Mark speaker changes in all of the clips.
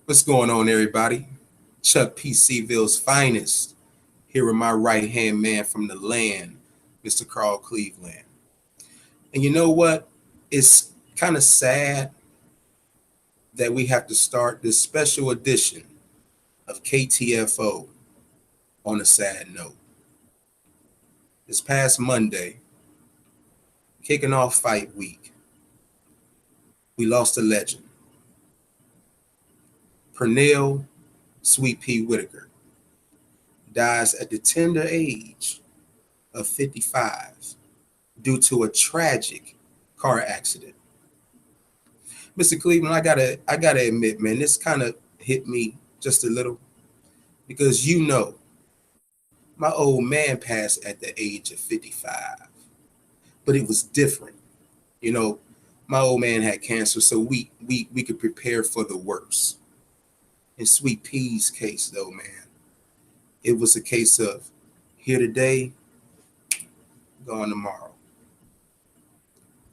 Speaker 1: What's going on, everybody? Chuck P. C-Ville's finest. Here with my right-hand man from the land, Mr. Carl Cleveland. And you know what? It's kind of sad that we have to start this special edition of KTFO on a sad note. This past Monday, kicking off fight week, we lost a legend. Pernell Sweet Pea Whitaker dies at the tender age of 55 due to a tragic car accident. Mr. Cleveland, I gotta admit, man, this kind of hit me just a little because my old man passed at the age of 55, but it was different. My old man had cancer, so we could prepare for the worst. In Sweet Pea's case, though, man, it was a case of here today, gone tomorrow.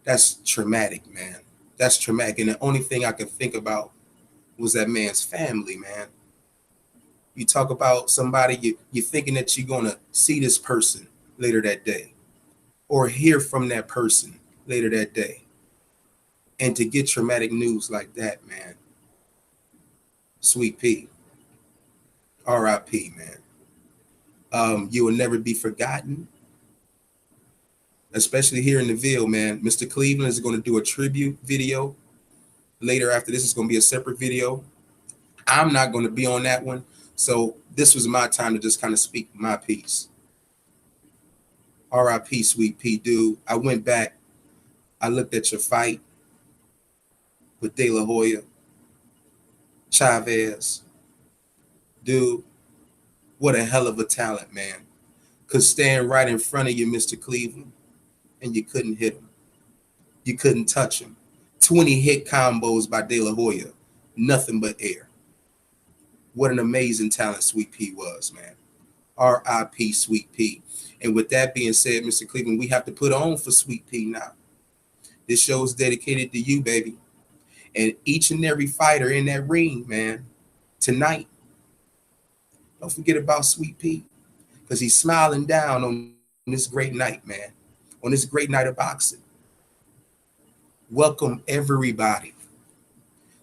Speaker 1: That's traumatic, man. That's traumatic. And the only thing I could think about was that man's family, man. You talk about somebody, you're thinking that you're going to see this person later that day or hear from that person later that day. And to get traumatic news like that, man, Sweet Pea, R.I.P., man. You will never be forgotten, especially here in the Ville, man. Mr. Cleveland is going to do a tribute video later. After this, it's going to be a separate video. I'm not going to be on that one. So this was my time to just kind of speak my piece. R.I.P. Sweet Pea, dude. I went back. I looked at your fight with De La Hoya, Chavez. Dude, what a hell of a talent, man. Could stand right in front of you, Mr. Cleveland, and you couldn't hit him. You couldn't touch him. 20 hit combos by De La Hoya. Nothing but air. What an amazing talent Sweet Pea was, man. R.I.P. Sweet Pea. And with that being said, Mr. Cleveland, we have to put on for Sweet Pea now. This show is dedicated to you, baby. And each and every fighter in that ring, man, tonight, don't forget about Sweet Pea, because he's smiling down on this great night, man, on this great night of boxing. Welcome, everybody,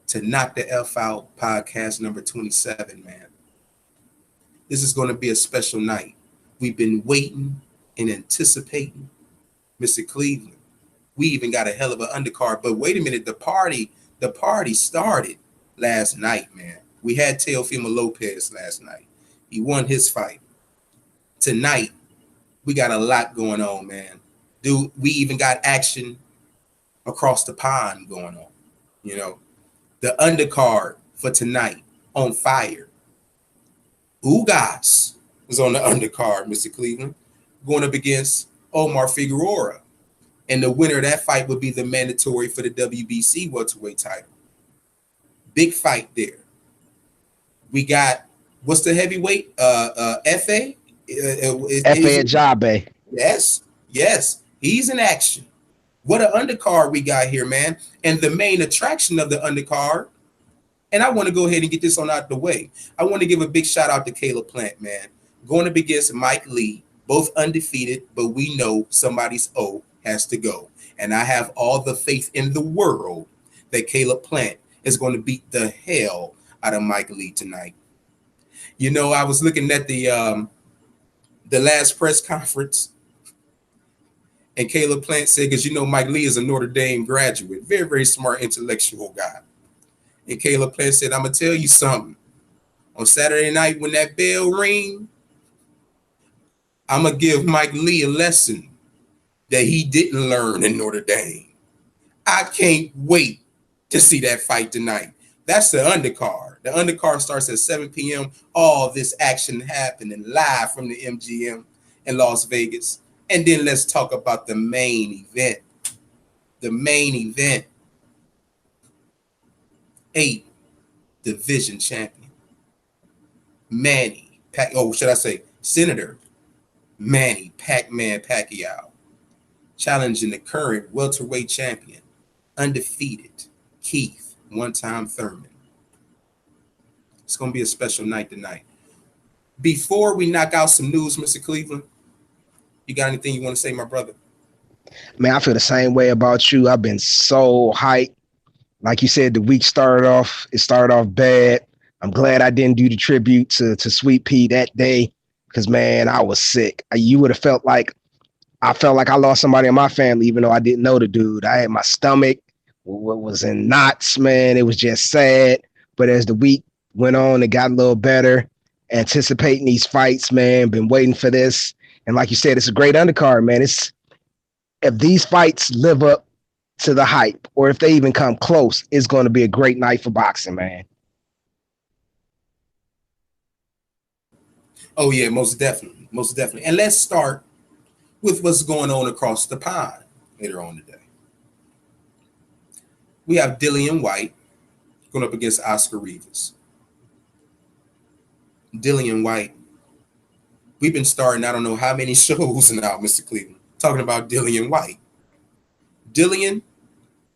Speaker 1: to Knock the F Out podcast number 27, man. This is going to be a special night. We've been waiting and anticipating, Mr. Cleveland. We even got a hell of an undercard, but wait a minute, the party started last night, man. We had Teofimo Lopez last night. He won his fight. Tonight, we got a lot going on, man. Dude, we even got action across the pond going on. The undercard for tonight on fire. Ugas was on the undercard, Mr. Cleveland, going up against Omar Figueroa. And the winner of that fight would be the mandatory for the WBC welterweight title. Big fight there. We got, what's the heavyweight? F.A.
Speaker 2: F.A. Ajabe.
Speaker 1: Yes. He's in action. What an undercard we got here, man. And the main attraction of the undercard, and I want to go ahead and get this on out the way. I want to give a big shout out to Caleb Plant, man. Going up against Mike Lee, both undefeated, but we know somebody's O has to go. And I have all the faith in the world that Caleb Plant is going to beat the hell out of Mike Lee tonight. I was looking at the last press conference, and Caleb Plant said, because Mike Lee is a Notre Dame graduate, very, very smart, intellectual guy. And Caleb Plant said, I'm going to tell you something. On Saturday night when that bell ring, I'm going to give Mike Lee a lesson that he didn't learn in Notre Dame. I can't wait to see that fight tonight. That's the undercard. The undercard starts at 7 p.m. All this action happening live from the MGM in Las Vegas. And then let's talk about the main event. The main event. 8 Division Champion Manny Senator Manny Pac-Man Pacquiao challenging the current welterweight champion, undefeated Keith one-time Thurman. It's going to be a special night tonight. Before we knock out some news, Mr. Cleveland, you got anything you want to say, my brother?
Speaker 2: Man, I feel the same way about you. I've been so hyped. Like you said, the week started off bad. I'm glad I didn't do the tribute to Sweet Pea that day because, man, I was sick. You would have felt like I lost somebody in my family, even though I didn't know the dude. I had my stomach was in knots, man. It was just sad. But as the week went on, it got a little better. Anticipating these fights, man. Been waiting for this. And like you said, it's a great undercard, man. If these fights live up to the hype, or if they even come close, it's going to be a great night for boxing, man.
Speaker 1: Oh, yeah, most definitely. Most definitely. And let's start with what's going on across the pond later on today. We have Dillian Whyte going up against Oscar Rivas. Dillian Whyte. We've been starting, I don't know how many shows now, Mr. Cleveland, talking about Dillian Whyte. Dillian,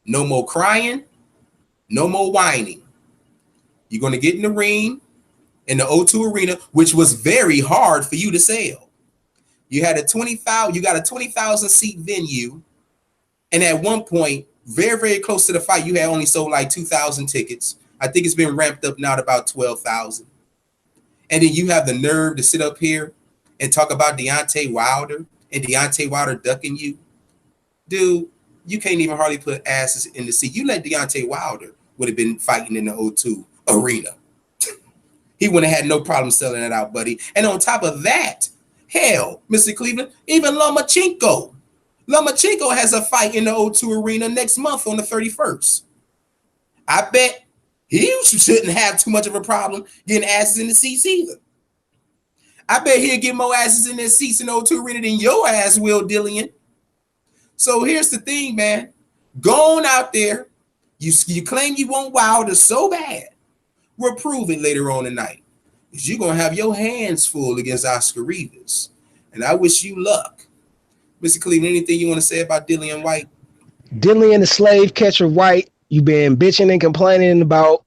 Speaker 1: no more crying, no more whining. You're going to get in the ring in the O2 Arena, which was very hard for you to sell. You had a 20,000 seat venue, and at one point, very, very close to the fight, you had only sold like 2,000 tickets. I think it's been ramped up now to about 12,000. And then you have the nerve to sit up here and talk about Deontay Wilder and Deontay Wilder ducking you. Dude, you can't even hardly put asses in the seat. You let Deontay Wilder would have been fighting in the O2 Arena. He wouldn't have had no problem selling it out, buddy. And on top of that, hell, Mr. Cleveland, even Lomachenko has a fight in the O2 Arena next month on the 31st. I bet he shouldn't have too much of a problem getting asses in the seats either. I bet he'll get more asses in their seats in the O2 Arena than your ass will, Dillian. So here's the thing, man. Go on out there. You claim you want Wilder so bad. We'll prove it later on tonight. Because you're going to have your hands full against Oscar Rivas. And I wish you luck. Mr. Cleveland, anything you want to say about Dillian Whyte?
Speaker 2: Dillian the slave catcher White, you've been bitching and complaining about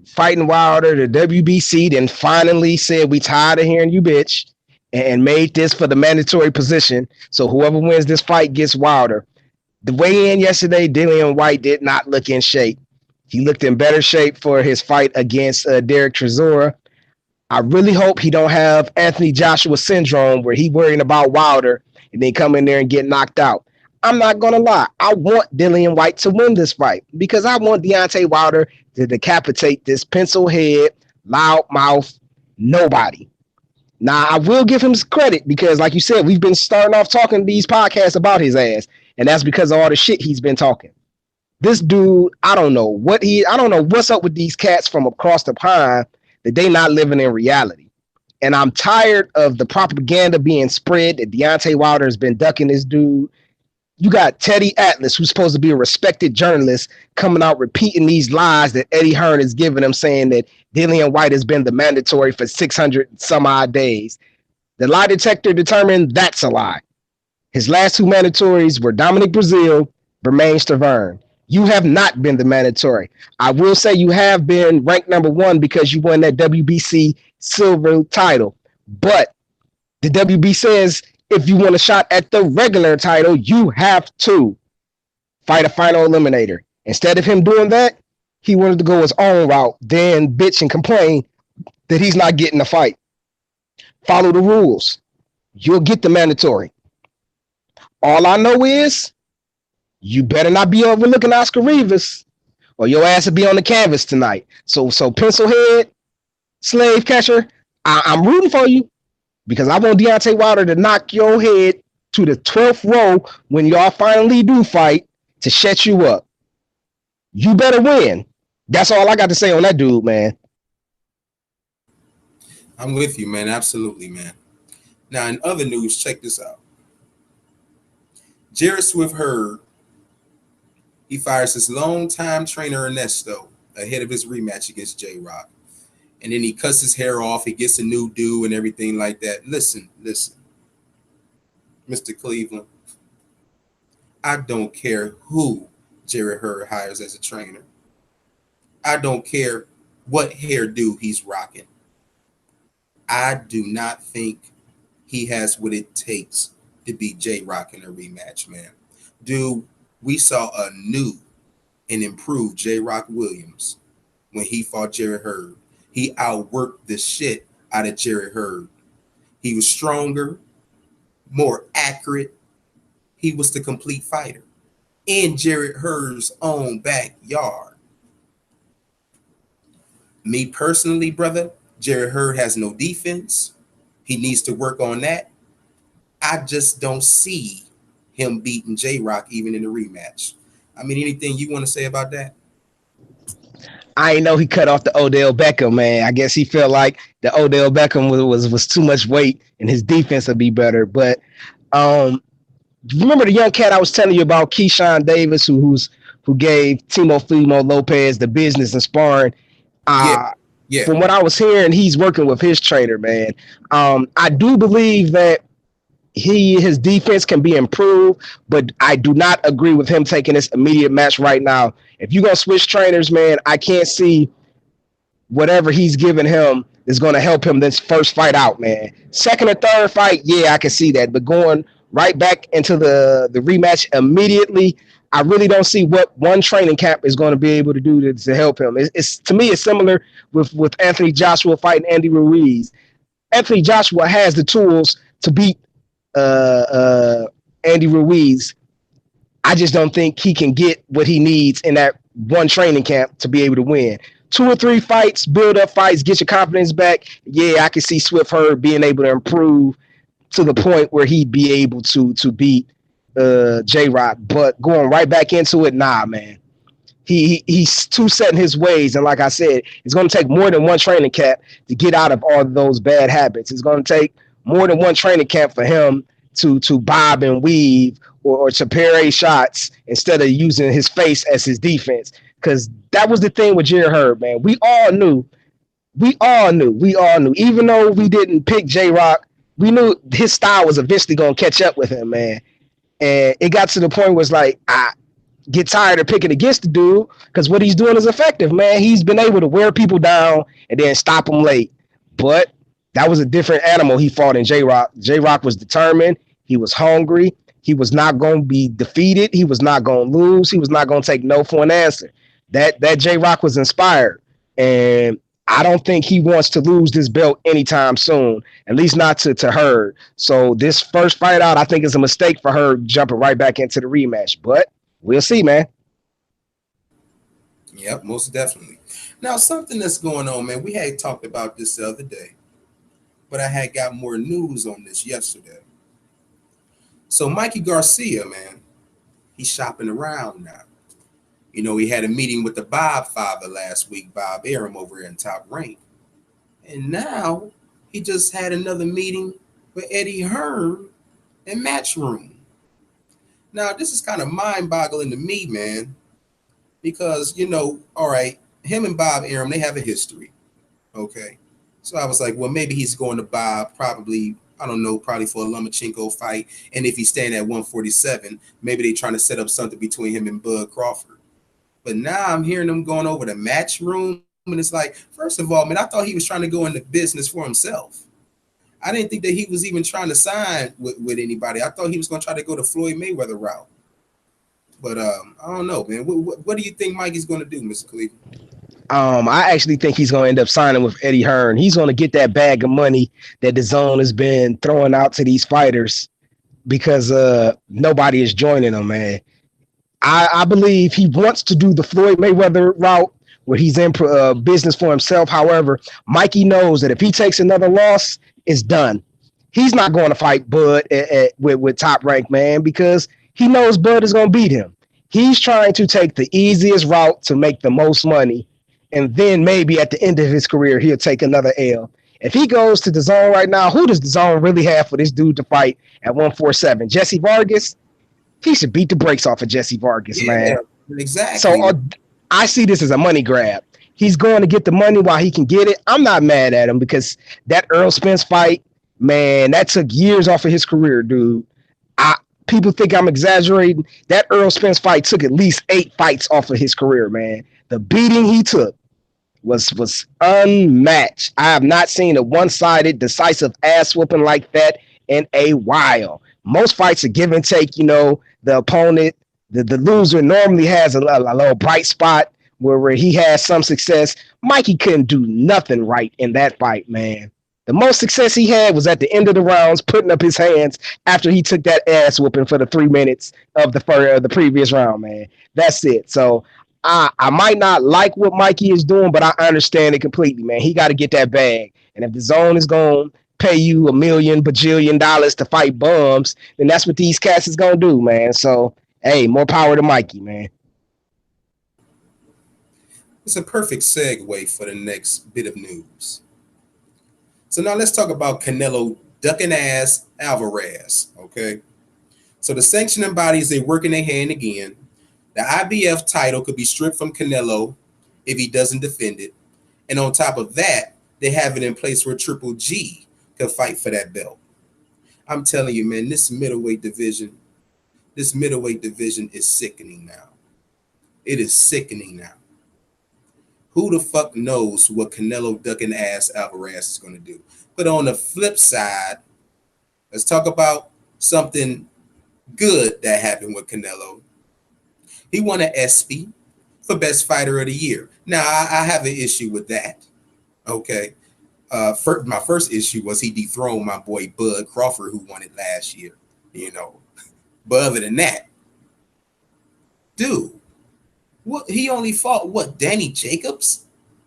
Speaker 2: fighting Wilder. The WBC then finally said we tired of hearing you bitch and made this for the mandatory position. So whoever wins this fight gets Wilder. The weigh-in yesterday, Dillian Whyte did not look in shape. He looked in better shape for his fight against Derek Chisora. I really hope he don't have Anthony Joshua syndrome where he worrying about Wilder and then come in there and get knocked out. I'm not going to lie. I want Dillian Whyte to win this fight because I want Deontay Wilder to decapitate this pencil head, loud mouth, nobody. Now, I will give him credit because, like you said, we've been starting off talking these podcasts about his ass, and that's because of all the shit he's been talking. This dude, I don't know what's up with these cats from across the pond that they not living in reality. And I'm tired of the propaganda being spread that Deontay Wilder has been ducking this dude. You got Teddy Atlas, who's supposed to be a respected journalist, coming out repeating these lies that Eddie Hearn is giving him, saying that Dillian Whyte has been the mandatory for 600 some odd days. The lie detector determined that's a lie. His last two mandatories were Dominic Breazeale, Bermane Stiverne. You have not been the mandatory. I will say you have been ranked number one because you won that WBC silver title. But the WB says if you want a shot at the regular title, you have to fight a final eliminator. Instead of him doing that, he wanted to go his own route, then bitch and complain that he's not getting a fight. Follow the rules. You'll get the mandatory. All I know is you better not be overlooking Oscar Rivas or your ass will be on the canvas tonight. So pencil head, slave catcher, I'm rooting for you because I want Deontay Wilder to knock your head to the 12th row when y'all finally do fight to shut you up. You better win. That's all I got to say on that dude, man.
Speaker 1: I'm with you, man. Absolutely, man. Now, in other news, check this out. Jared Swift heard he fires his longtime trainer Ernesto ahead of his rematch against J-Rock. And then he cuts his hair off. He gets a new do and everything like that. Listen. Mr. Cleveland, I don't care who Jared Hurd hires as a trainer. I don't care what hairdo he's rocking. I do not think he has what it takes to beat J-Rock in a rematch, man. Dude, we saw a new and improved J-Rock Williams when he fought Jerry Hurd. He outworked the shit out of Jerry Hurd. He was stronger, more accurate. He was the complete fighter in Jerry Hurd's own backyard. Me personally, brother, Jerry Hurd has no defense. He needs to work on that. I just don't see him beating J-Rock even in a rematch. I mean, anything you want to say about that?
Speaker 2: I ain't know he cut off the Odell Beckham, man. I guess he felt like the Odell Beckham was too much weight and his defense would be better. But remember the young cat I was telling you about, Keyshawn Davis, who gave Teofimo Lopez the business and sparring. Yeah. From what I was hearing, he's working with his trainer, man. I do believe that his defense can be improved, but I do not agree with him taking this immediate match right now. If you're going to switch trainers, man, I can't see whatever he's giving him is going to help him this first fight out, man. Second or third fight, yeah, I can see that. But going right back into the rematch immediately, I really don't see what one training camp is going to be able to do to help him. It's to me, it's similar with Anthony Joshua fighting Andy Ruiz. Anthony Joshua has the tools to beat Andy Ruiz. I just don't think he can get what he needs in that one training camp to be able to win. 2 or 3 fights, build up fights, get your confidence back. Yeah, I can see Swift Hurd being able to improve to the point where he'd be able to beat J-Rock. But going right back into it, nah, man. He's too set in his ways. And like I said, it's going to take more than one training camp to get out of all of those bad habits. It's going to take more than one training camp for him to bob and weave or to parry shots instead of using his face as his defense. Because that was the thing with Jerry Hurd, man. We all knew. Even though we didn't pick J-Rock, we knew his style was eventually going to catch up with him, man. And it got to the point where it's like, I get tired of picking against the dude because what he's doing is effective, man. He's been able to wear people down and then stop them late. But that was a different animal he fought in J-Rock. J-Rock was determined. He was hungry. He was not going to be defeated. He was not going to lose. He was not going to take no for an answer. That J-Rock was inspired. And I don't think he wants to lose this belt anytime soon, at least not to Hurd. So this first fight out, I think is a mistake for Hurd jumping right back into the rematch. But we'll see, man.
Speaker 1: Yep, most definitely. Now, something that's going on, man, we had talked about this the other day, but I had got more news on this yesterday. So Mikey Garcia, man, he's shopping around now. You know, he had a meeting with the Bob father last week, Bob Arum over here in Top Rank. And now he just had another meeting with Eddie Hearn in Matchroom. Now, this is kind of mind-boggling to me, man, because, you know, all right, him and Bob Arum, they have a history, okay? So I was like, well, maybe he's going to Bob probably, I don't know, probably for a Lomachenko fight. And if he's staying at 147, maybe they're trying to set up something between him and Bud Crawford. But now I'm hearing them going over the Matchroom, and it's like, first of all, man, I thought he was trying to go into business for himself. I didn't think that he was even trying to sign with anybody. I thought he was going to try to go the Floyd Mayweather route. But I don't know, man. What do you think Mikey's going to do, Mr. Cleveland?
Speaker 2: I actually think he's going to end up signing with Eddie Hearn. He's going to get that bag of money that the zone has been throwing out to these fighters because nobody is joining him, man. I believe he wants to do the Floyd Mayweather route where he's in business for himself. However, Mikey knows that if he takes another loss, it's done. He's not going to fight Bud with Top Rank, man, because he knows Bud is going to beat him. He's trying to take the easiest route to make the most money, and then maybe at the end of his career, he'll take another L. If he goes to the zone right now, who does the zone really have for this dude to fight at 147? Jesse Vargas? He should beat the brakes off of Jesse Vargas, man.
Speaker 1: Exactly.
Speaker 2: So I see this as a money grab. He's going to get the money while he can get it. I'm not mad at him because that Earl Spence fight, man, that took years off of his career, dude. People think I'm exaggerating. That Earl Spence fight took at least 8 fights off of his career, man. The beating he took was unmatched. I have not seen a one-sided, decisive ass whooping like that in a while. Most fights are give and take. You know, the opponent, the loser normally has a little bright spot where he has some success. Mikey couldn't do nothing right in that fight, man. The most success he had was at the end of the rounds, putting up his hands after he took that ass whooping for the 3 minutes of the previous round, man. That's it. So I might not like what Mikey is doing, but I understand it completely, man. He got to get that bag. And if the zone is going to pay you $1 million to fight bums, then that's what these cats is going to do, man. So, hey, more power to Mikey, man.
Speaker 1: It's a perfect segue for the next bit of news. So now let's talk about Canelo ducking ass Alvarez, okay? So the sanctioning bodies, they working their hand again. The IBF title could be stripped from Canelo if he doesn't defend it. And on top of that, they have it in place where Triple G can fight for that belt. I'm telling you, man, this middleweight division is sickening now. It is sickening now. Who the fuck knows what Canelo ducking ass Alvarez is going to do? But on the flip side, let's talk about something good that happened with Canelo. He won an ESPY for Best Fighter of the Year. Now, I have an issue with that. Okay. My first issue was he dethroned my boy Bud Crawford, who won it last year. You know, but other than that, dude, what he only fought Danny Jacobs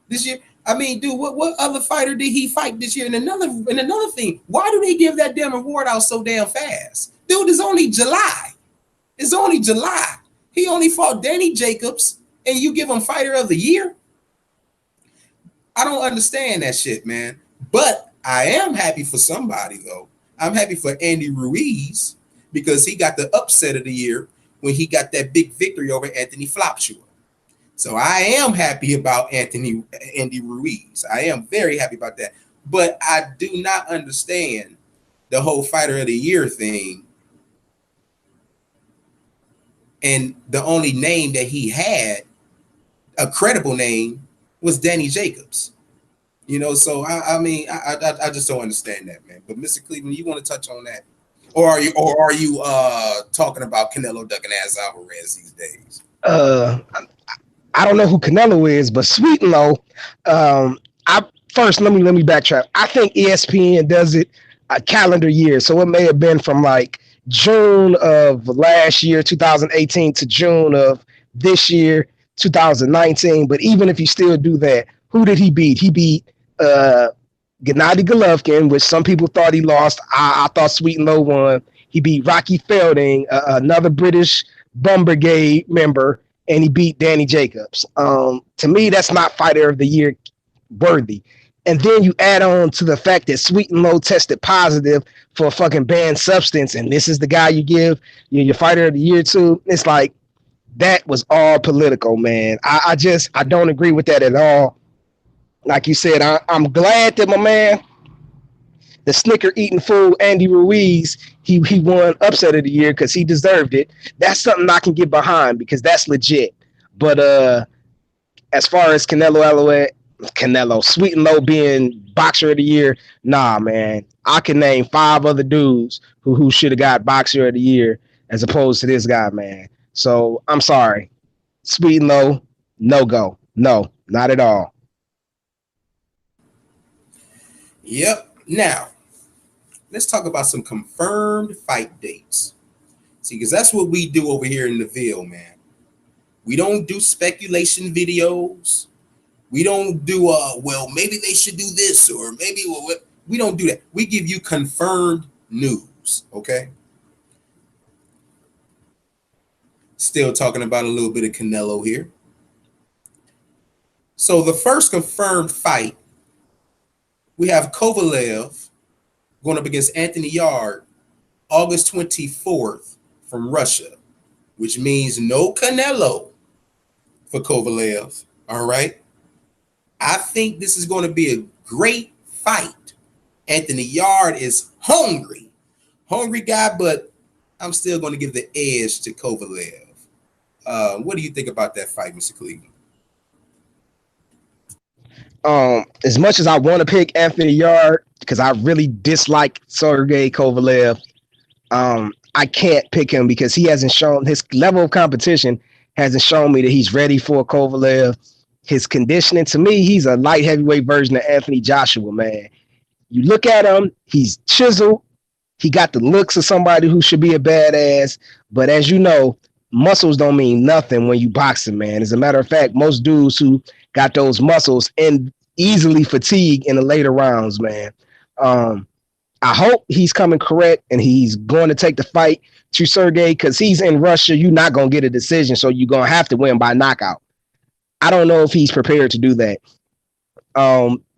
Speaker 1: this year? I mean, dude, what other fighter did he fight this year? And another thing, why do they give that damn award out so damn fast? Dude, it's only July. It's only July. He only fought Danny Jacobs, and you give him Fighter of the Year? I don't understand that shit, man. But I am happy for somebody, though. I'm happy for Andy Ruiz because he got the upset of the year when he got that big victory over Anthony Flopshaw. So I am happy about Andy Ruiz. I am very happy about that. But I do not understand the whole Fighter of the Year thing. And the only name that he had, a credible name, was Danny Jacobs. You know, so I mean, I just don't understand that, man. But Mr. Cleveland, you want to touch on that? Or are you talking about Canelo ducking ass Alvarez these days?
Speaker 2: I don't know who Canelo is, but Sweet and Low. Let me backtrack. I think ESPN does it a calendar year, so it may have been from like June of last year, 2018, to June of this year, 2019. But even if you still do that, who did he beat? He beat Gennady Golovkin, which some people thought he lost. I thought Sweet and Low won. He beat Rocky Fielding, another British Bum Brigade member, and he beat Danny Jacobs. To me, that's not Fighter of the Year worthy. And then you add on to the fact that Sweet and Low tested positive for a fucking banned substance, and this is the guy you give your Fighter of the Year to. It's like, that was all political, man. I don't agree with that at all. Like you said, I'm glad that my man, the snicker eating fool Andy Ruiz, he won upset of the year because he deserved it. That's something I can get behind because that's legit. But as far as Canelo, Sweet and Low being boxer of the year, nah, man. I can name 5 other dudes who should have got boxer of the year as opposed to this guy, man. So I'm sorry. Sweet and Low, no go. No, not at all.
Speaker 1: Yep. Now, let's talk about some confirmed fight dates. See, because that's what we do over here in the Ville, man. We don't do speculation videos. We don't do, well, maybe they should do this or maybe, we don't do that. We give you confirmed news, okay? Still talking about a little bit of Canelo here. So the first confirmed fight, we have Kovalev going up against Anthony Yarde August 24th from Russia, which means no Canelo for Kovalev, all right? I think this is going to be a great fight. Anthony Yarde is hungry guy, but I'm still going to give the edge to Kovalev. What do you think about that fight, Mr. Cleveland?
Speaker 2: As much as I want to pick Anthony Yard because I really dislike Sergey Kovalev, I can't pick him because he hasn't shown his level of competition hasn't shown me that he's ready for Kovalev. His conditioning, to me, he's a light heavyweight version of Anthony Joshua, man. You look at him, he's chiseled. He got the looks of somebody who should be a badass. But as you know, muscles don't mean nothing when you boxing, man. As a matter of fact, most dudes who got those muscles and easily fatigue in the later rounds, man. I hope he's coming correct and he's going to take the fight to Sergey because he's in Russia. You're not going to get a decision, so you're going to have to win by knockout. I don't know if he's prepared to do that.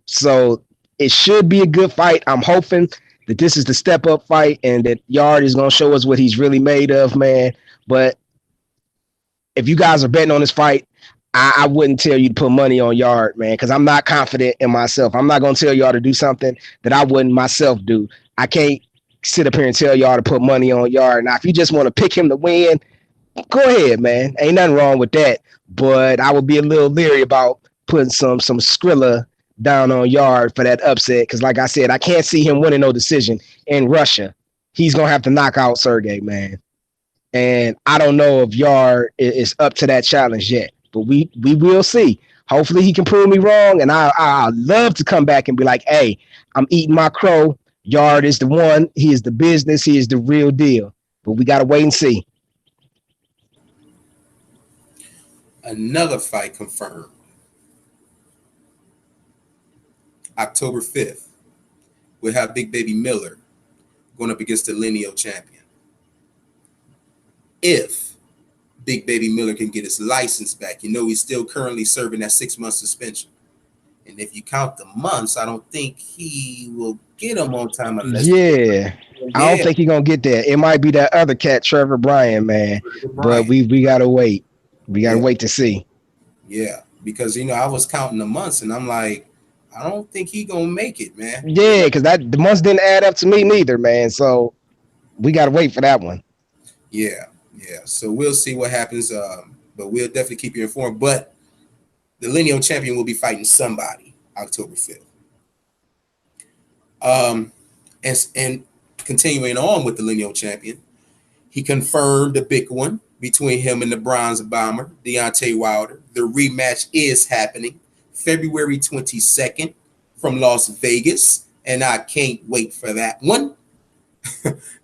Speaker 2: So it should be a good fight. I'm hoping that this is the step-up fight and that Yard is going to show us what he's really made of, man. But if you guys are betting on this fight, I wouldn't tell you to put money on Yard, man, because I'm not confident in myself. I'm not going to tell y'all to do something that I wouldn't myself do. I can't sit up here and tell y'all to put money on Yard. Now, if you just want to pick him to win, go ahead, man. Ain't nothing wrong with that. But I would be a little leery about putting some Skrilla down on Yard for that upset because, like I said, I can't see him winning no decision in Russia. He's going to have to knock out Sergey, man. And I don't know if Yard is up to that challenge yet. But we will see. Hopefully he can prove me wrong. And I love to come back and be like, hey, I'm eating my crow. Yard is the one. He is the business. He is the real deal. But we got to wait and see.
Speaker 1: Another fight confirmed. October 5th, we'll have Big Baby Miller going up against the lineal champion. If Big Baby Miller can get his license back, you know he's still currently serving that 6-month suspension. And if you count the months, I don't think he will get them on time. Unless
Speaker 2: I don't think he's going to get that. It might be that other cat, Trevor Bryan, man. But we got to wait. We got to wait to see.
Speaker 1: Yeah, because, you know, I was counting the months, and I'm like, I don't think he's going to make it, man.
Speaker 2: Yeah, because the months didn't add up to me neither, man. So we got to wait for that one.
Speaker 1: Yeah. So we'll see what happens, but we'll definitely keep you informed. But the lineal champion will be fighting somebody October 5th. And continuing on with the lineal champion, he confirmed the big one between him and the bronze bomber, Deontay Wilder. The rematch is happening February 22nd from Las Vegas, and I can't wait for that one.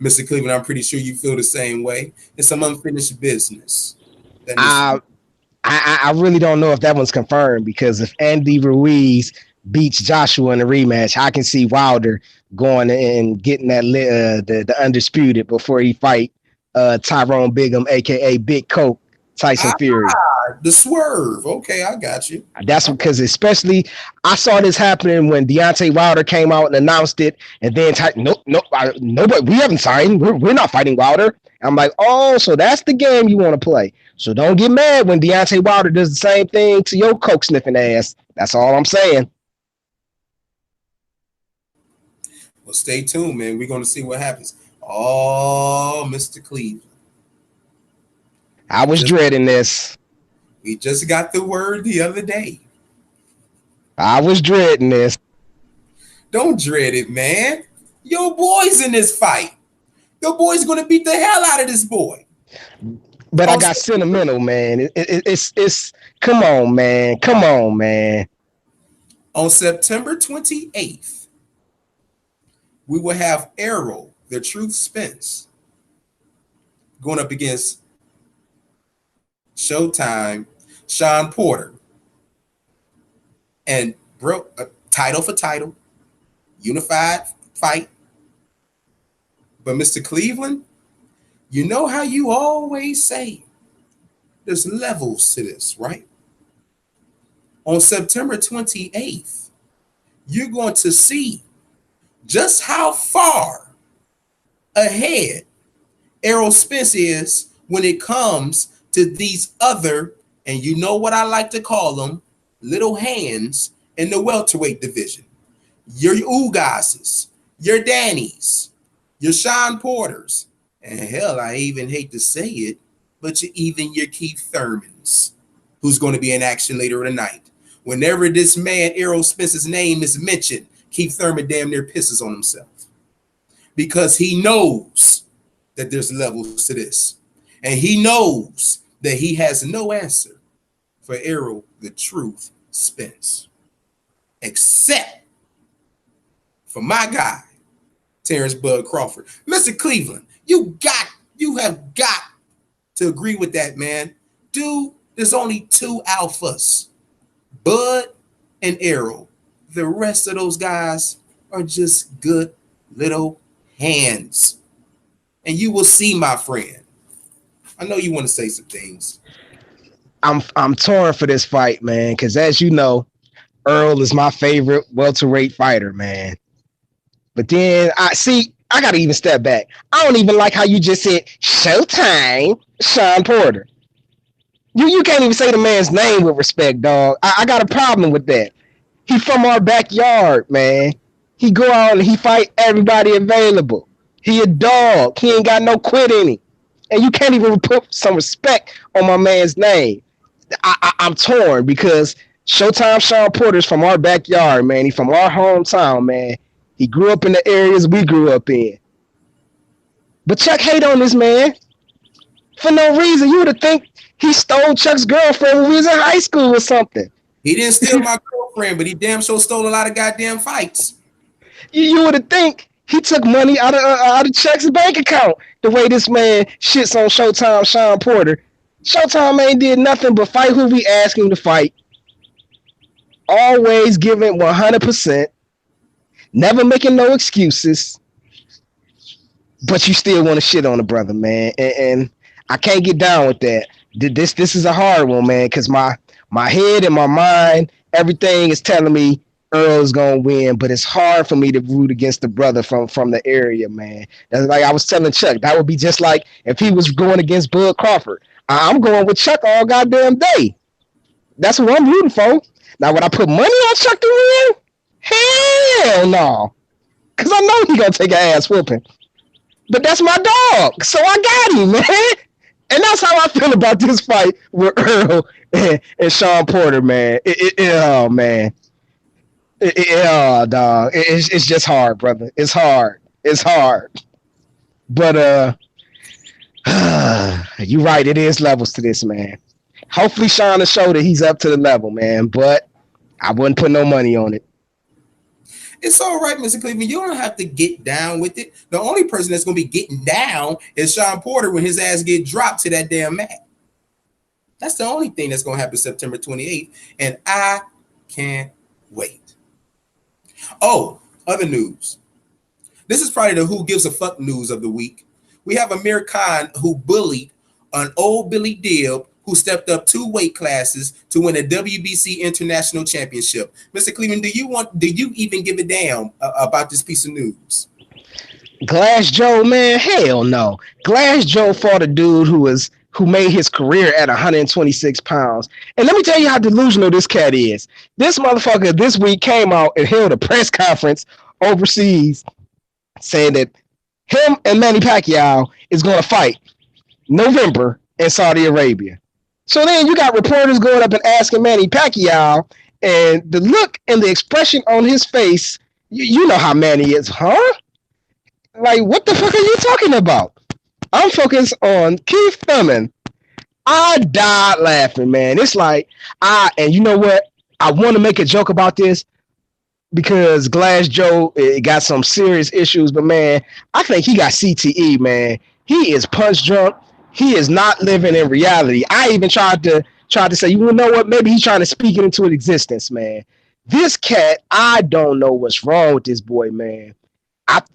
Speaker 1: Mr. Cleveland, I'm pretty sure you feel the same way. It's some unfinished business.
Speaker 2: I really don't know if that one's confirmed because if Andy Ruiz beats Joshua in the rematch, I can see Wilder going and getting that the undisputed before he fight Tyrone Bigham, aka Big Coke, Tyson Fury.
Speaker 1: The swerve. Okay, I got you.
Speaker 2: That's because especially I saw this happening when Deontay Wilder came out and announced it, and then nobody, we haven't signed. We're not fighting Wilder. I'm like, oh, so that's the game you want to play. So don't get mad when Deontay Wilder does the same thing to your coke sniffing ass. That's all I'm saying.
Speaker 1: Well, stay tuned, man. We're going to see what happens. Oh, Mr. Cleveland.
Speaker 2: I was dreading this.
Speaker 1: We just got the word the other day.
Speaker 2: I was dreading this.
Speaker 1: Don't dread it, man. Your boy's in this fight. Your boy's going to beat the hell out of this boy.
Speaker 2: But I got sentimental, man. It's come on, man. Come on, man.
Speaker 1: On September 28th, we will have Errol, the Truth Spence, going up against Showtime, Sean Porter. And bro, title for title, unified fight. But Mr. Cleveland, you know how you always say there's levels to this, right? On September 28th, you're going to see just how far ahead Errol Spence is when it comes to these other, and you know what I like to call them, little hands in the welterweight division. Your Ugases, your Dannies, your Sean Porters, and hell, I even hate to say it, but even your Keith Thurmans, who's going to be in action later tonight. Whenever this man, Errol Spence's name is mentioned, Keith Thurman damn near pisses on himself because he knows that there's levels to this. And he knows that he has no answer for Errol the Truth Spence, except for my guy, Terrence Bud Crawford. Mr. Cleveland, you have got to agree with that, man. Dude, there's only two alphas, Bud and Errol. The rest of those guys are just good little hands. And you will see, my friend. I know you want to say some things.
Speaker 2: I'm torn for this fight, man, because as you know, Earl is my favorite welterweight fighter, man. But then I gotta even step back. I don't even like how you just said Showtime, Sean Porter. You can't even say the man's name with respect, dog. I got a problem with that. He from our backyard, man. He go out and he fight everybody available. He a dog. He ain't got no quit in him. And you can't even put some respect on my man's name. I'm torn because Showtime Sean Porter's from our backyard, man. He from our hometown, man. He grew up in the areas we grew up in. But Chuck hate on this man for no reason. You would have think he stole Chuck's girlfriend when we was in high school or something.
Speaker 1: He didn't steal my girlfriend, but he damn sure stole a lot of goddamn fights.
Speaker 2: You would have think he took money out of Chuck's bank account. The way this man shits on Showtime Sean Porter. Showtime ain't did nothing but fight who we ask him to fight. Always giving 100%. Never making no excuses. But you still want to shit on the brother, man. And I can't get down with that. This is a hard one, man, because my head and my mind, everything is telling me Earl's gonna win, but it's hard for me to root against the brother from the area, man. That's like I was telling Chuck, that would be just like if he was going against Bud Crawford. I'm going with Chuck all goddamn day. That's what I'm rooting for. Now, would I put money on Chuck to win? Hell no. Because I know he gonna take an ass whooping. But that's my dog, so I got him, man. And that's how I feel about this fight with Earl and Sean Porter, man. Oh, man. Dog. It's just hard, brother. It's hard. It's hard. But you're right. It is levels to this, man. Hopefully Sean will show that he's up to the level, man. But I wouldn't put no money on it.
Speaker 1: It's all right, Mr. Cleveland. You don't have to get down with it. The only person that's going to be getting down is Sean Porter when his ass get dropped to that damn mat. That's the only thing that's going to happen September 28th. And I can't wait. Oh, other news. This is probably the who gives a fuck news of the week. We have Amir Khan who bullied an old Billy Dibb who stepped up 2 weight classes to win a WBC International Championship. Mr. Cleveland, do you even give a damn about this piece of news?
Speaker 2: Glass Joe, man, hell no. Glass Joe fought a dude who made his career at 126 pounds. And let me tell you how delusional this cat is. This motherfucker this week came out and held a press conference overseas saying that him and Manny Pacquiao is going to fight November in Saudi Arabia. So then you got reporters going up and asking Manny Pacquiao, and the look and the expression on his face, you know how Manny is, huh? Like, what the fuck are you talking about? I'm focused on Keith Thurman. I died laughing, man. It's like, and you know what? I want to make a joke about this because Glass Joe got some serious issues, but man, I think he got CTE, man. He is punch drunk. He is not living in reality. I even tried to say, you know what? Maybe he's trying to speak it into existence, man. This cat, I don't know what's wrong with this boy, man.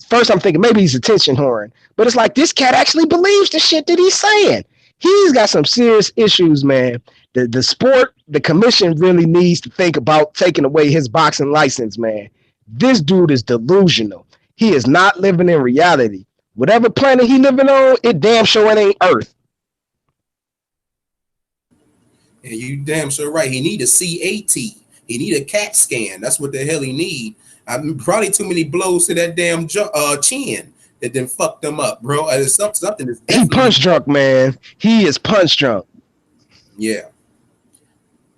Speaker 2: First I'm thinking maybe he's attention whoring, but it's like this cat actually believes the shit that he's saying. He's got some serious issues, man. The sport, the commission really needs to think about taking away his boxing license, man. This dude is delusional. He is not living in reality. Whatever planet he living on, it damn sure it ain't Earth.
Speaker 1: And you damn sure right. He need a CAT. He need a CAT scan. That's what the hell he need. Probably too many blows to that damn chin that then fucked him up, bro. It's something that's
Speaker 2: he punch drunk, man. He is punch drunk.
Speaker 1: Yeah.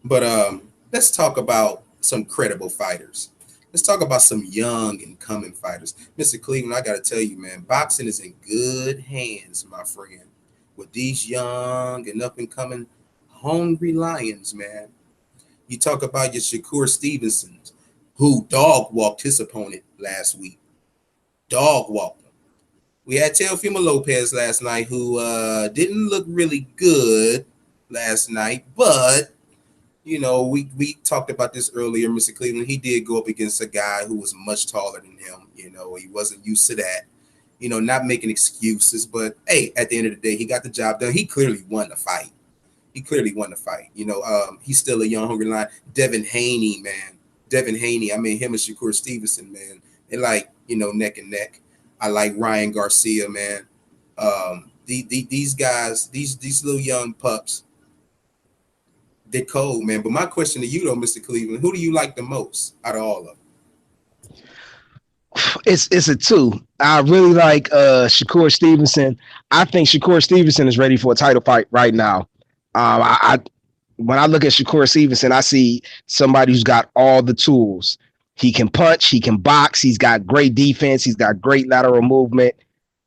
Speaker 1: But let's talk about some credible fighters. Let's talk about some young and coming fighters. Mr. Cleveland, I got to tell you, man, boxing is in good hands, my friend, with these young and up and coming hungry lions, man. You talk about your Shakur Stevensons, who dog walked his opponent last week. Dog walked him. We had Teofimo Lopez last night, who didn't look really good last night, but we talked about this earlier, Mr. Cleveland. He did go up against a guy who was much taller than him. He wasn't used to that. Not making excuses, but hey, at the end of the day, he got the job done. He clearly won the fight. He's still a young, hungry lion. Devin Haney, man. Devin Haney. I mean, him and Shakur Stevenson, man. They're like, neck and neck. I like Ryan Garcia, man. These guys, these little young pups, they're cold, man. But my question to you, though, Mr. Cleveland, who do you like the most out of all of them?
Speaker 2: It's a two. I really like Shakur Stevenson. I think Shakur Stevenson is ready for a title fight right now. When I look at Shakur Stevenson, I see somebody who's got all the tools. He can punch, he can box, he's got great defense, he's got great lateral movement.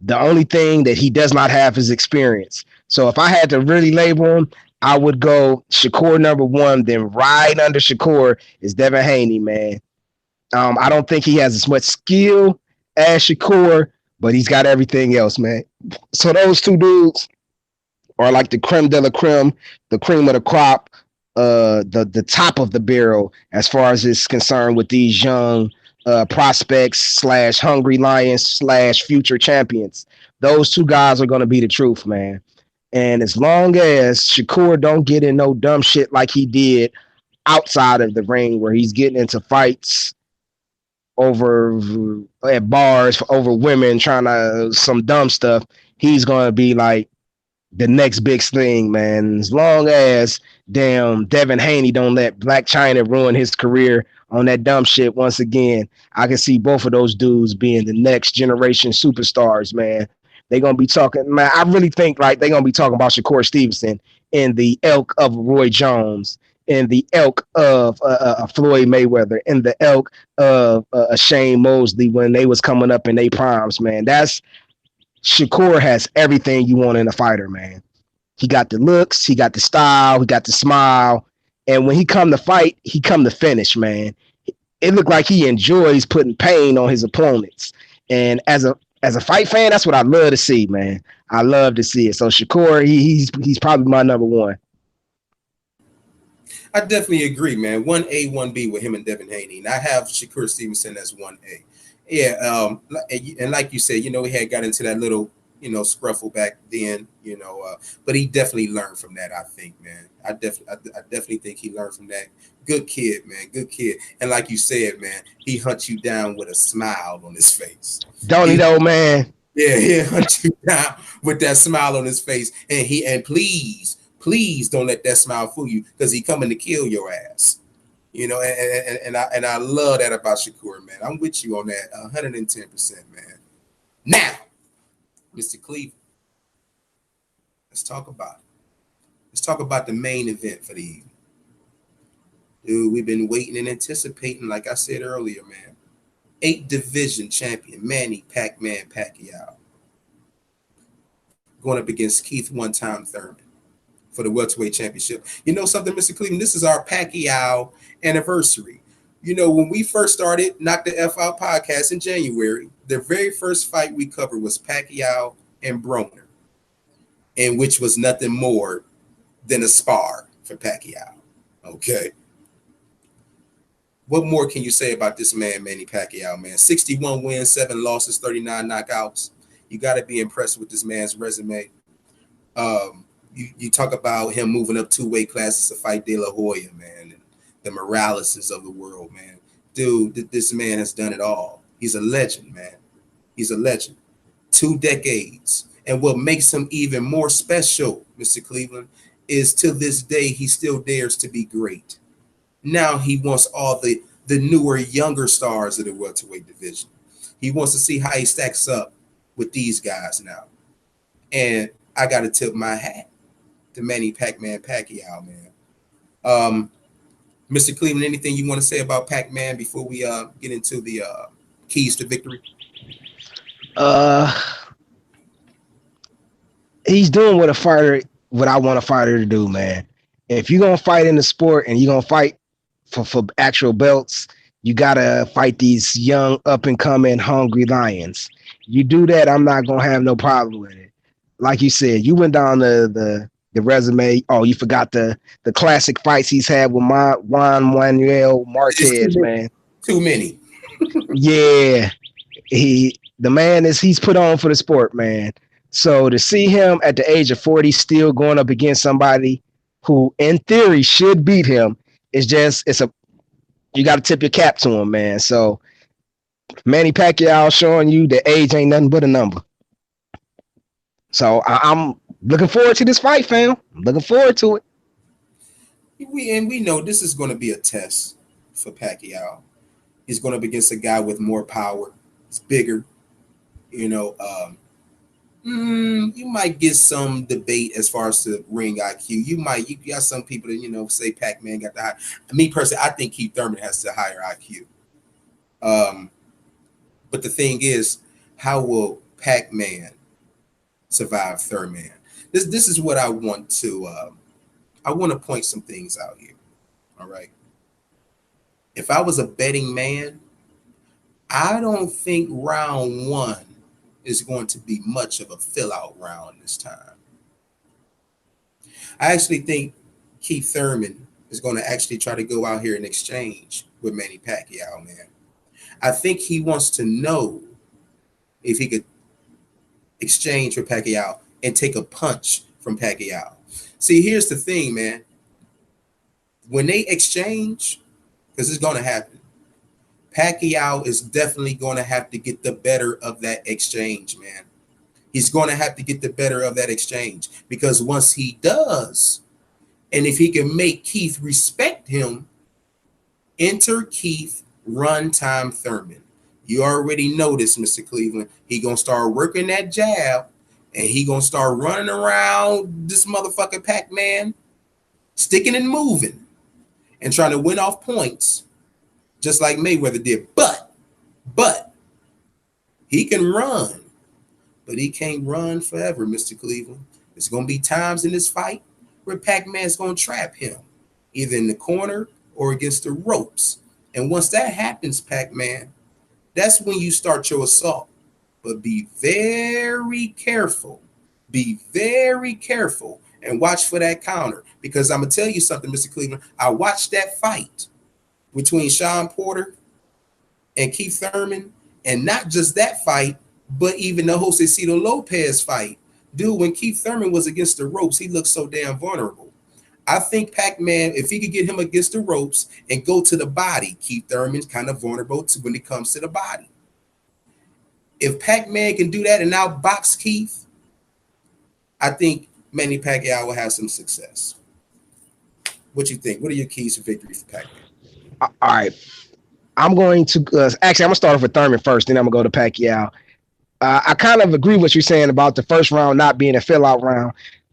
Speaker 2: The only thing that he does not have is experience. So if I had to really label him, I would go Shakur number one, then right under Shakur is Devin Haney, man. I don't think he has as much skill as Shakur, but he's got everything else, man. So those two dudes are like the creme de la creme, the cream of the crop, the top of the barrel as far as it's concerned with these young prospects / hungry lions / future champions. Those two guys are going to be the truth, man. And as long as Shakur don't get in no dumb shit like he did outside of the ring, where he's getting into fights over at bars over women, trying to some dumb stuff, he's going to be like the next big thing, man. As long as damn Devin Haney don't let Black China ruin his career on that dumb shit once again, I can see both of those dudes being the next generation superstars, man. They're going to be talking, man. I really think like they're going to be talking about Shakur Stevenson in the ilk of Roy Jones, in the ilk of Floyd Mayweather, in the ilk of Shane Mosley when they was coming up in their primes, man. That's Shakur has everything you want in a fighter, man. He got the looks, he got the style, he got the smile, and when he come to fight, he come to finish, man. It looked like he enjoys putting pain on his opponents, and as a fight fan, that's what I love to see, man. I love to see it. So Shakur, he's probably my number one.
Speaker 1: I definitely agree, man. 1A, 1B with him and Devin Haney, and I have Shakur Stevenson as 1A. Yeah, and like you said, we had got into that little, scruffle back then, but he definitely learned from that. I think, man. I definitely think he learned from that. Good kid, man. Good kid. And like you said, man, he hunts you down with a smile on his face.
Speaker 2: Don't he, though, man?
Speaker 1: Yeah, he hunts you down with that smile on his face, and please don't let that smile fool you, because he coming to kill your ass. And I love that about Shakur, man. I'm with you on that 110%, man. Now, Mr. Cleveland, let's talk about it. Let's talk about the main event for the evening. Dude, we've been waiting and anticipating, like I said earlier, man. 8th Division Champion Manny Pac-Man Pacquiao going up against Keith one-time Thurman for the Welterweight Championship. You know something, Mr. Cleveland? This is our Pacquiao anniversary. When we first started Knock the F Out podcast in January, the very first fight we covered was Pacquiao and Broner, and which was nothing more than a spar for Pacquiao. Okay. What more can you say about this man, Manny Pacquiao, man? 61 wins, 7 losses, 39 knockouts. You got to be impressed with this man's resume. You talk about him moving up 2 weight classes to fight De La Hoya, man, and the Moraleses of the world, man. Dude, this man has done it all. He's a legend, man. He's a legend. 2 decades. And what makes him even more special, Mr. Cleveland, is to this day, he still dares to be great. Now he wants all the newer, younger stars of the welterweight division. He wants to see how he stacks up with these guys now. And I got to tip my hat to Manny Pac-Man Pacquiao, man. Mr. Cleveland, anything you want to say about Pac-Man before we get into the keys to victory?
Speaker 2: Uh, he's doing what I want a fighter to do, man. If you're gonna fight in the sport and you're gonna fight for actual belts, you gotta fight these young, up and coming, hungry lions. You do that, I'm not gonna have no problem with it. Like you said, you went down the resume. Oh, you forgot the classic fights he's had with Juan Manuel
Speaker 1: It's too
Speaker 2: Marquez,
Speaker 1: many.
Speaker 2: man.
Speaker 1: Too many.
Speaker 2: Yeah, the man he's put on for the sport, man. So to see him at the age of 40 still going up against somebody who in theory should beat him is just it's a you got to tip your cap to him, man. So Manny Pacquiao showing you that age ain't nothing but a number. So I'm looking forward to this fight, fam. I'm looking forward to it.
Speaker 1: We know this is going to be a test for Pacquiao. He's going to be against a guy with more power. It's bigger. You know, you might get some debate as far as the ring IQ. You got some people that say Pac-Man got the high. Me personally, I think Keith Thurman has the higher IQ. But the thing is, how will Pac-Man survive Thurman? This is what I want to. I want to point some things out here. All right. If I was a betting man, I don't think round one is going to be much of a fill-out round this time. I actually think Keith Thurman is going to actually try to go out here and exchange with Manny Pacquiao, man. I think he wants to know if he could exchange with Pacquiao and take a punch from Pacquiao. See, here's the thing, man. When they exchange, because it's going to happen, Pacquiao is definitely going to have to get the better of that exchange, man. He's going to have to get the better of that exchange because once he does, and if he can make Keith respect him, enter Keith Runtime Thurman. You already know this, Mr. Cleveland. He going to start working that jab, and he going to start running around this motherfucking Pac-Man, sticking and moving, and trying to win off points, just like Mayweather did. But he can run, but he can't run forever, Mr. Cleveland. There's going to be times in this fight where Pac-Man's going to trap him, either in the corner or against the ropes. And once that happens, Pac-Man, that's when you start your assault. But be very careful. Be very careful and watch for that counter. Because I'm going to tell you something, Mr. Cleveland. I watched that fight between Sean Porter and Keith Thurman. And not just that fight, but even the Josecito Lopez fight. Dude, when Keith Thurman was against the ropes, he looked so damn vulnerable. I think Pac-Man, if he could get him against the ropes and go to the body, Keith Thurman's kind of vulnerable when it comes to the body. If Pac-Man can do that and outbox Keith, I think Manny Pacquiao will have some success. What you think? What are your keys to victory for Pac-Man?
Speaker 2: All right. I'm going to actually I'm gonna start off with Thurman first, then I'm gonna go to Pacquiao. I kind of agree with what you're saying about the first round not being a fill-out round.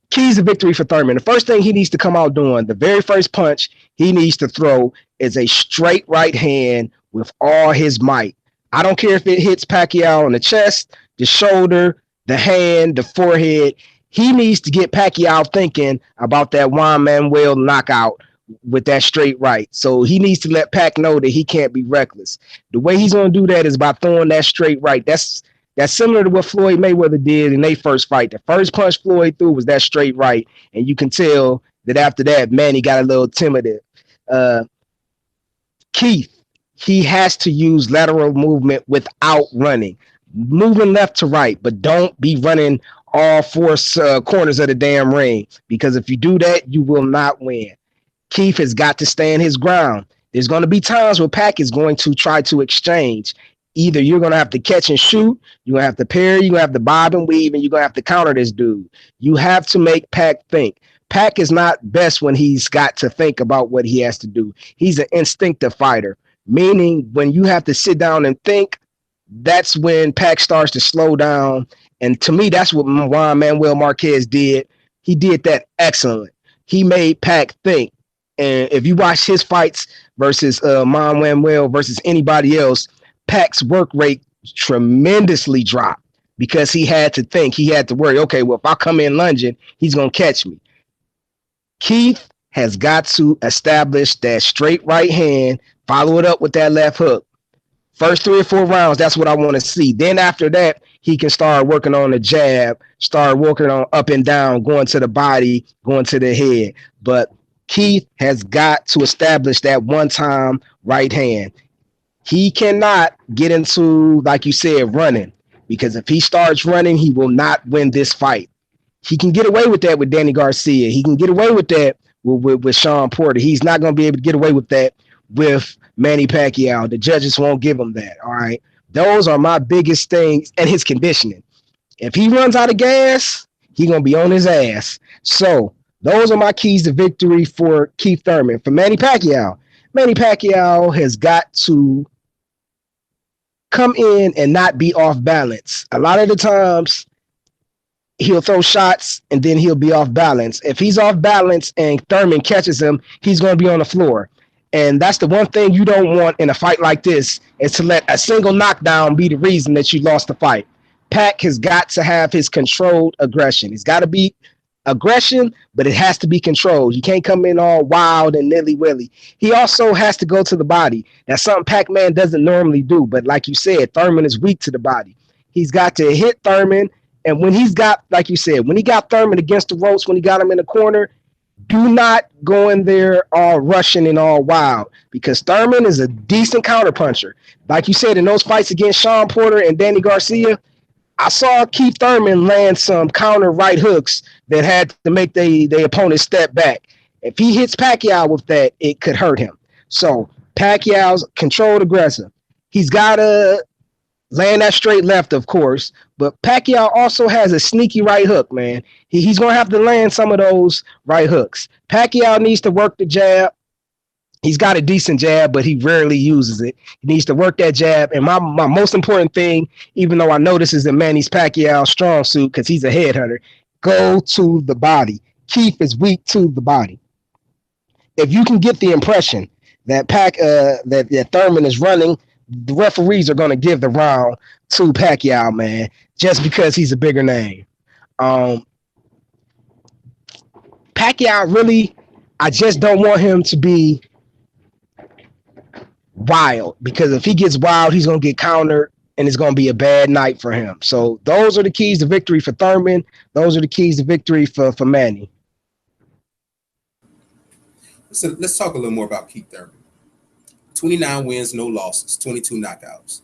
Speaker 2: Keys to victory for Thurman. The first thing he needs to come out doing, the very first punch he needs to throw is a straight right hand with all his might. I don't care if it hits Pacquiao on the chest, the shoulder, the hand, the forehead. He needs to get Pacquiao thinking about that Juan Manuel knockout with that straight right. So he needs to let Pac know that he can't be reckless. The way he's going to do that is by throwing that straight right. That's similar to what Floyd Mayweather did in their first fight. The first punch Floyd threw was that straight right, and you can tell that after that, Manny got a little timid. Keith, he has to use lateral movement without running, moving left to right, but don't be running all four corners of the damn ring, because if you do that, you will not win. Keith has got to stand his ground. There's going to be times where Pac is going to try to exchange. Either you're going to have to catch and shoot, you're going to have to parry, you're going to have to bob and weave, and you're going to have to counter this dude. You have to make Pac think. Pac is not best when he's got to think about what he has to do. He's an instinctive fighter, meaning when you have to sit down and think, that's when Pac starts to slow down. And to me, that's what Juan Manuel Marquez did. He did that excellent. He made Pac think. And if you watch his fights versus Manuel versus anybody else, Pac's work rate tremendously dropped because he had to think, he had to worry, okay, well, if I come in lunging, he's going to catch me. Keith has got to establish that straight right hand, follow it up with that left hook. First 3 or 4 rounds, that's what I want to see. Then after that, he can start working on the jab, start working on up and down, going to the body, going to the head. But Keith has got to establish that one-time right hand. He cannot get into, like you said, running, because if he starts running, he will not win this fight. He can get away with that with Danny Garcia. He can get away with that with Sean Porter. He's not going to be able to get away with that with Manny Pacquiao. The judges won't give him that. All right. Those are my biggest things, and his conditioning. If he runs out of gas, he's going to be on his ass. So those are my keys to victory for Keith Thurman. For Manny Pacquiao has got to come in and not be off balance. A lot of the times, he'll throw shots and then he'll be off balance. If he's off balance and Thurman catches him, he's going to be on the floor. And that's the one thing you don't want in a fight like this, is to let a single knockdown be the reason that you lost the fight. Pac has got to have his controlled aggression. It's got to be aggression, but it has to be controlled. You can't come in all wild and nilly-willy. He also has to go to the body. That's something Pac-Man doesn't normally do. But like you said, Thurman is weak to the body. He's got to hit Thurman. And when he's got, like you said, when he got Thurman against the ropes, when he got him in the corner, do not go in there all rushing and all wild, because Thurman is a decent counterpuncher. Like you said, in those fights against Sean Porter and Danny Garcia, I saw Keith Thurman land some counter right hooks that had to make the opponent step back. If he hits Pacquiao with that, it could hurt him. So Pacquiao's controlled aggressive. He's got to land that straight left, of course, but Pacquiao also has a sneaky right hook, man. He's going to have to land some of those right hooks. Pacquiao needs to work the jab. He's got a decent jab, but he rarely uses it. He needs to work that jab. And my most important thing, even though I know this is the Manny Pacquiao strong suit because he's a headhunter, go to the body. Keith is weak to the body. If you can get the impression that that Thurman is running, the referees are going to give the round to Pacquiao, man, just because he's a bigger name. Pacquiao, really, I just don't want him to be wild, because if he gets wild, he's going to get countered and it's going to be a bad night for him. So those are the keys to victory for Thurman. Those are the keys to victory for Manny.
Speaker 1: So let's talk a little more about Keith Thurman. 29 wins, no losses, 22 knockouts.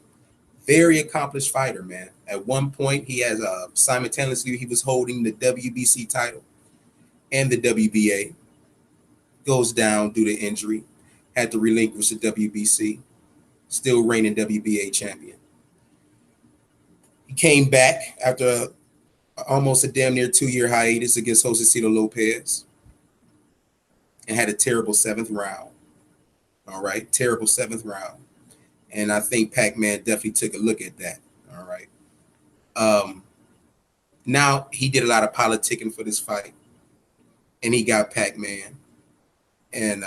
Speaker 1: Very accomplished fighter, man. At one point, he has simultaneously, he was holding the WBC title and the WBA. Goes down due to injury. Had to relinquish the WBC. Still reigning WBA champion. He came back after almost a damn near 2-year hiatus against Josecito Lopez and had a terrible 7th round. All right, terrible 7th round. And I think Pac-Man definitely took a look at that. All right. Now he did a lot of politicking for this fight, and he got Pac-Man. And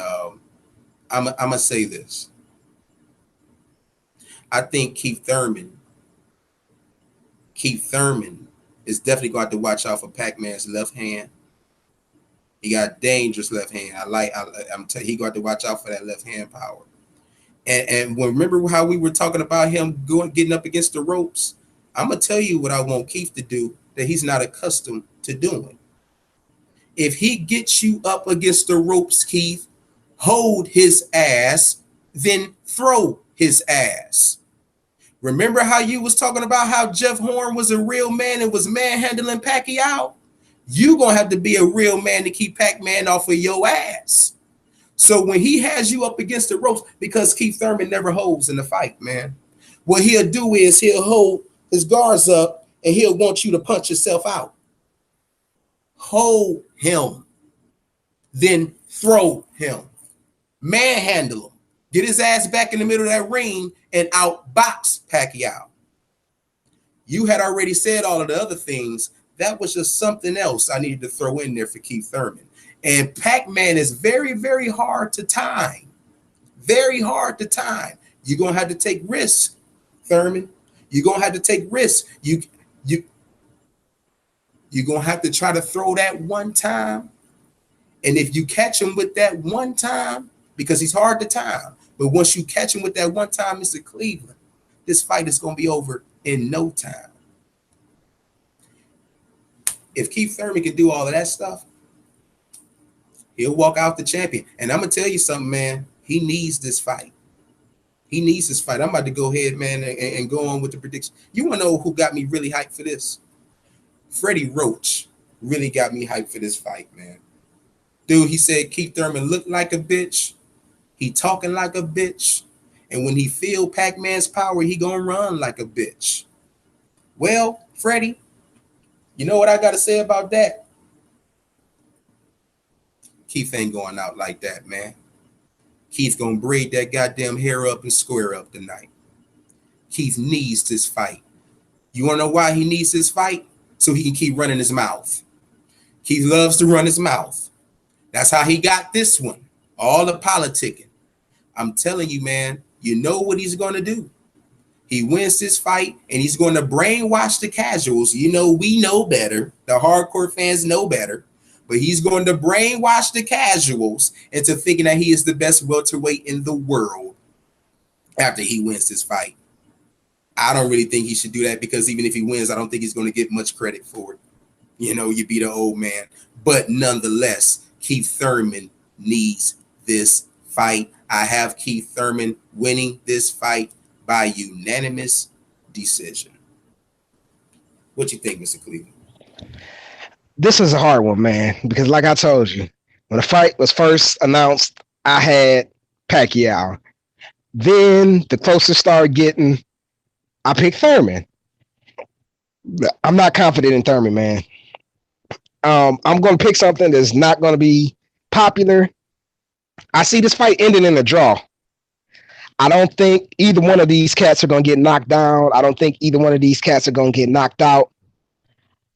Speaker 1: I'm gonna say this. I think Keith Thurman is definitely going to have to watch out for Pac-Man's left hand. He got dangerous left hand. I'm telling you, he got to watch out for that left hand power. And remember how we were talking about him getting up against the ropes? I'm gonna tell you what I want Keith to do that he's not accustomed to doing. If he gets you up against the ropes, Keith, hold his ass, then throw his ass. Remember how you was talking about how Jeff Horn was a real man and was manhandling Pacquiao? You're going to have to be a real man to keep Pac-Man off of your ass. So when he has you up against the ropes, because Keith Thurman never holds in the fight, man, what he'll do is he'll hold his guards up and he'll want you to punch yourself out. Hold him, then throw him. Manhandle him. Get his ass back in the middle of that ring and outbox Pacquiao. You had already said all of the other things. That was just something else I needed to throw in there for Keith Thurman. And Pac-Man is very, very hard to time. Very hard to time. You're gonna have to take risks, Thurman. You're gonna have to take risks. You're gonna have to try to throw that one time. And if you catch him with that one time, because he's hard to time, but once you catch him with that one time, Mr. Cleveland, this fight is gonna be over in no time. If Keith Thurman can do all of that stuff, he'll walk out the champion. And I'm gonna tell you something, man. He needs this fight. He needs this fight. I'm about to go ahead, man, and go on with the prediction. You want to know who got me really hyped for this? Freddie Roach really got me hyped for this fight, man. Dude, he said Keith Thurman looked like a bitch. He talking like a bitch. And when he feel Pac-Man's power, he gonna run like a bitch. Well, Freddie, you know what I got to say about that? Keith ain't going out like that, man. Keith gonna braid that goddamn hair up and square up tonight. Keith needs this fight. You wanna know why he needs this fight? So he can keep running his mouth. Keith loves to run his mouth. That's how he got this one. All the politicking. I'm telling you, man, you know what he's gonna do. He wins this fight and he's going to brainwash the casuals. You know, we know better. The hardcore fans know better. But he's going to brainwash the casuals into thinking that he is the best welterweight in the world after he wins this fight. I don't really think he should do that because even if he wins, I don't think he's going to get much credit for it. You know, you beat an old man. But nonetheless, Keith Thurman needs this fight. I have Keith Thurman winning this fight by unanimous decision. What you think, Mr. Cleveland?
Speaker 2: This is a hard one, man, because like I told you, when the fight was first announced, I had Pacquiao. Then the closer started getting, I picked Thurman. I'm not confident in Thurman, man. I'm going to pick something that's not going to be popular. I see this fight ending in a draw. I don't think either one of these cats are going to get knocked down. I don't think either one of these cats are going to get knocked out.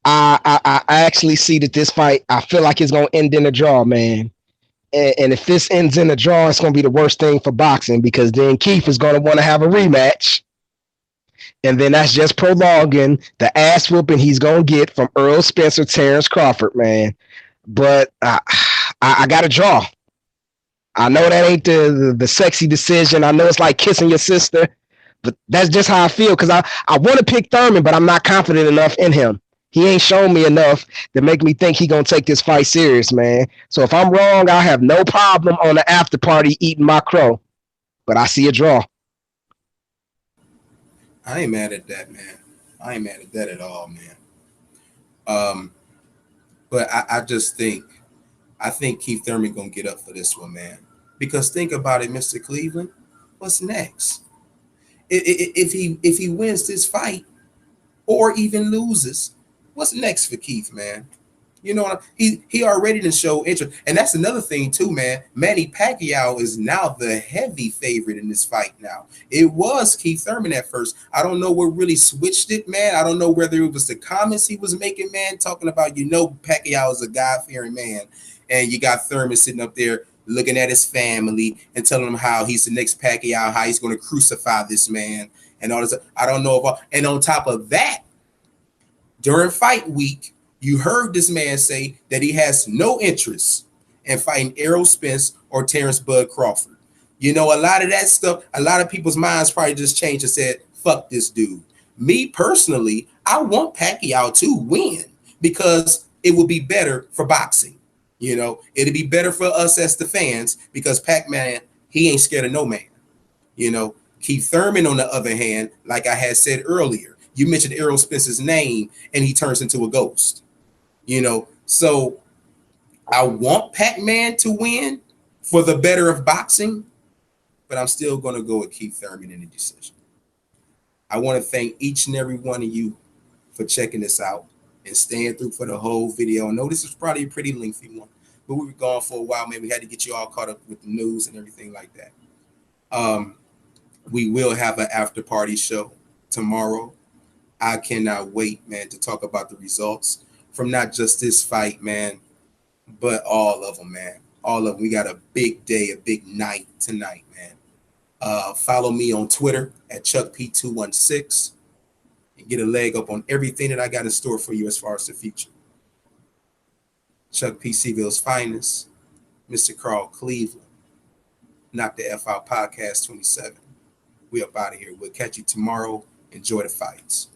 Speaker 2: I actually see that this fight, I feel like it's going to end in a draw, man. And if this ends in a draw, it's going to be the worst thing for boxing because then Keith is going to want to have a rematch. And then that's just prolonging the ass whooping he's going to get from Earl Spencer, Terrence Crawford, man. But I got to draw. I know that ain't the sexy decision. I know it's like kissing your sister. But that's just how I feel because I want to pick Thurman, but I'm not confident enough in him. He ain't shown me enough to make me think he gonna take this fight serious, man. So if I'm wrong, I have no problem on the after party eating my crow. But I see a draw.
Speaker 1: I ain't mad at that, man. I ain't mad at that at all, man. But I just think Keith Thurman gonna get up for this one, man. Because think about it, Mr. Cleveland. What's next? If he wins this fight or even loses, what's next for Keith, man? You know, he already done show interest. And that's another thing too, man. Manny Pacquiao is now the heavy favorite in this fight now. It was Keith Thurman at first. I don't know what really switched it, man. I don't know whether it was the comments he was making, man, talking about, you know, Pacquiao is a God-fearing man. And you got Thurman sitting up there looking at his family and telling him how he's the next Pacquiao, how he's going to crucify this man and all this. I don't know about. And on top of that, during fight week, you heard this man say that he has no interest in fighting Errol Spence or Terrence Bud Crawford. You know, a lot of that stuff, a lot of people's minds probably just changed and said, fuck this dude. Me personally, I want Pacquiao to win because it will be better for boxing. You know, it'll be better for us as the fans because Pac-Man, he ain't scared of no man. You know, Keith Thurman, on the other hand, like I had said earlier, you mentioned Errol Spence's name and he turns into a ghost. You know, so I want Pac-Man to win for the better of boxing, but I'm still going to go with Keith Thurman in the decision. I want to thank each and every one of you for checking this out and staying through for the whole video. I know this is probably a pretty lengthy one, but we were gone for a while. Maybe we had to get you all caught up with the news and everything like that. We will have an after party show tomorrow. I cannot wait, man, to talk about the results from not just this fight, man, but all of them, man. All of them. We got a big day, a big night tonight, man. Follow me on Twitter at ChuckP216 and get a leg up on everything that I got in store for you as far as the future. Chuck P. C-Ville's finest, Mr. Carl Cleveland. Knock the F Out Podcast 27. We up out of here. We'll catch you tomorrow. Enjoy the fights.